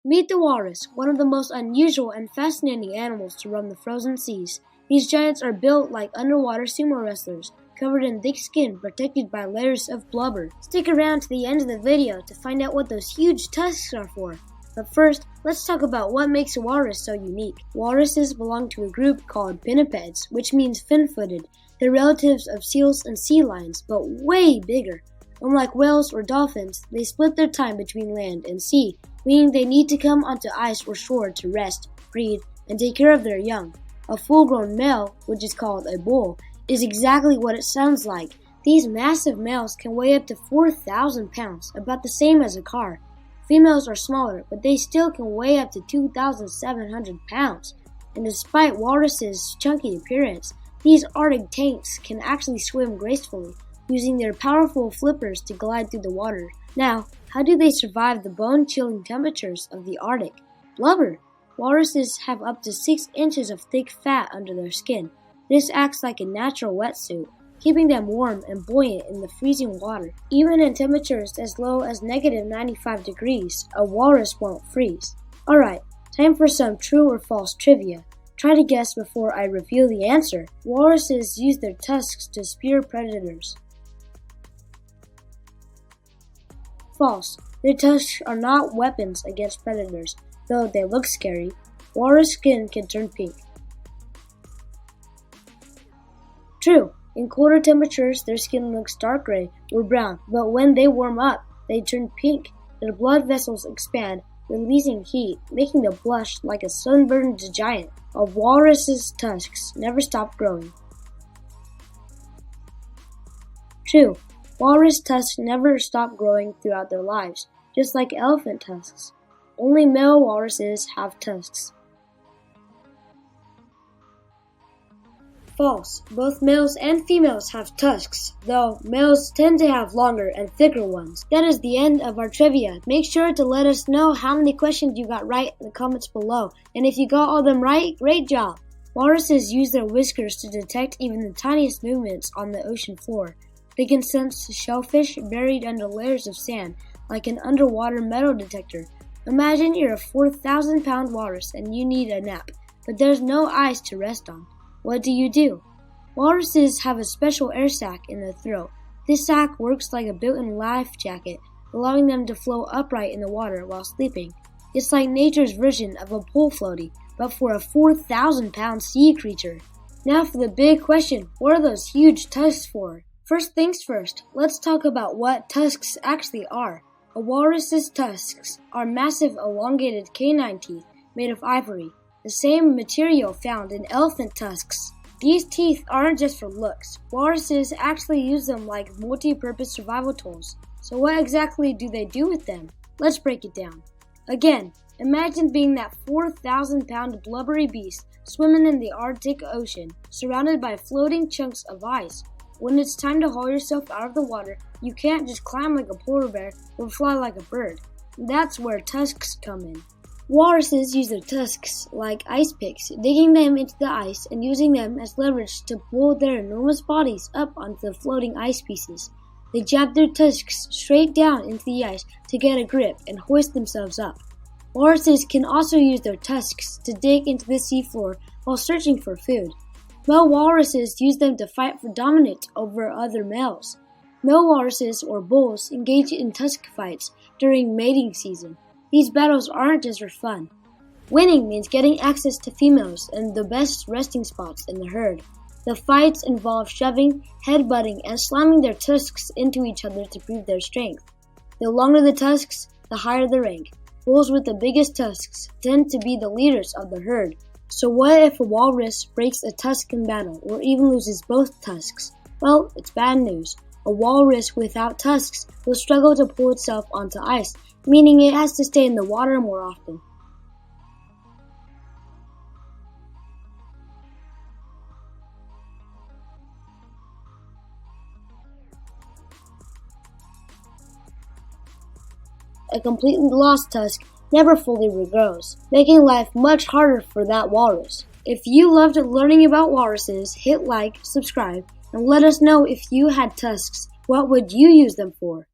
Meet the walrus, one of the most unusual and fascinating animals to roam the frozen seas. These giants are built like underwater sumo wrestlers, covered in thick skin protected by layers of blubber. Stick around to the end of the video to find out what those huge tusks are for. But first, let's talk about what makes a walrus so unique. Walruses belong to a group called pinnipeds, which means fin-footed. They're relatives of seals and sea lions, but way bigger. Unlike whales or dolphins, they split their time between land and sea, meaning they need to come onto ice or shore to rest, breed, and take care of their young. A full-grown male, which is called a bull, is exactly what it sounds like. These massive males can weigh up to 4,000 pounds, about the same as a car. Females are smaller, but they still can weigh up to 2,700 pounds. And despite walruses' chunky appearance, these Arctic tanks can actually swim gracefully, using their powerful flippers to glide through the water. Now, how do they survive the bone-chilling temperatures of the Arctic? Blubber! Walruses have up to 6 inches of thick fat under their skin. This acts like a natural wetsuit, keeping them warm and buoyant in the freezing water. Even in temperatures as low as -95 degrees, a walrus won't freeze. Alright, time for some true or false trivia. Try to guess before I reveal the answer. Walruses use their tusks to spear predators. False. Their tusks are not weapons against predators, though they look scary. Walrus skin can turn pink. True. In colder temperatures, their skin looks dark gray or brown, but when they warm up, they turn pink. Their blood vessels expand, releasing heat, making them blush like a sunburned giant. A walrus's tusks never stop growing. True. Walrus tusks never stop growing throughout their lives, just like elephant tusks. Only male walruses have tusks. False. Both males and females have tusks, though males tend to have longer and thicker ones. That is the end of our trivia. Make sure to let us know how many questions you got right in the comments below. And if you got all of them right, great job! Walruses use their whiskers to detect even the tiniest movements on the ocean floor. They can sense shellfish buried under layers of sand, like an underwater metal detector. Imagine you're a 4,000-pound walrus and you need a nap, but there's no ice to rest on. What do? Walruses have a special air sac in their throat. This sac works like a built-in life jacket, allowing them to float upright in the water while sleeping. It's like nature's version of a pool floaty, but for a 4,000-pound sea creature. Now for the big question, what are those huge tusks for? First things first, let's talk about what tusks actually are. A walrus's tusks are massive elongated canine teeth made of ivory, the same material found in elephant tusks. These teeth aren't just for looks. Walruses actually use them like multi-purpose survival tools. So what exactly do they do with them? Let's break it down. Again, imagine being that 4,000-pound blubbery beast swimming in the Arctic Ocean, surrounded by floating chunks of ice. When it's time to haul yourself out of the water, you can't just climb like a polar bear or fly like a bird. That's where tusks come in. Walruses use their tusks like ice picks, digging them into the ice and using them as leverage to pull their enormous bodies up onto the floating ice pieces. They jab their tusks straight down into the ice to get a grip and hoist themselves up. Walruses can also use their tusks to dig into the seafloor while searching for food. Male walruses use them to fight for dominance over other males. Male walruses, or bulls, engage in tusk fights during mating season. These battles aren't just for fun. Winning means getting access to females and the best resting spots in the herd. The fights involve shoving, headbutting, and slamming their tusks into each other to prove their strength. The longer the tusks, the higher the rank. Bulls with the biggest tusks tend to be the leaders of the herd. So what if a walrus breaks a tusk in battle or even loses both tusks? Well, it's bad news. A walrus without tusks will struggle to pull itself onto ice, meaning it has to stay in the water more often. A completely lost tusk never fully regrows, making life much harder for that walrus. If you loved learning about walruses, hit like, subscribe, and let us know if you had tusks. What would you use them for?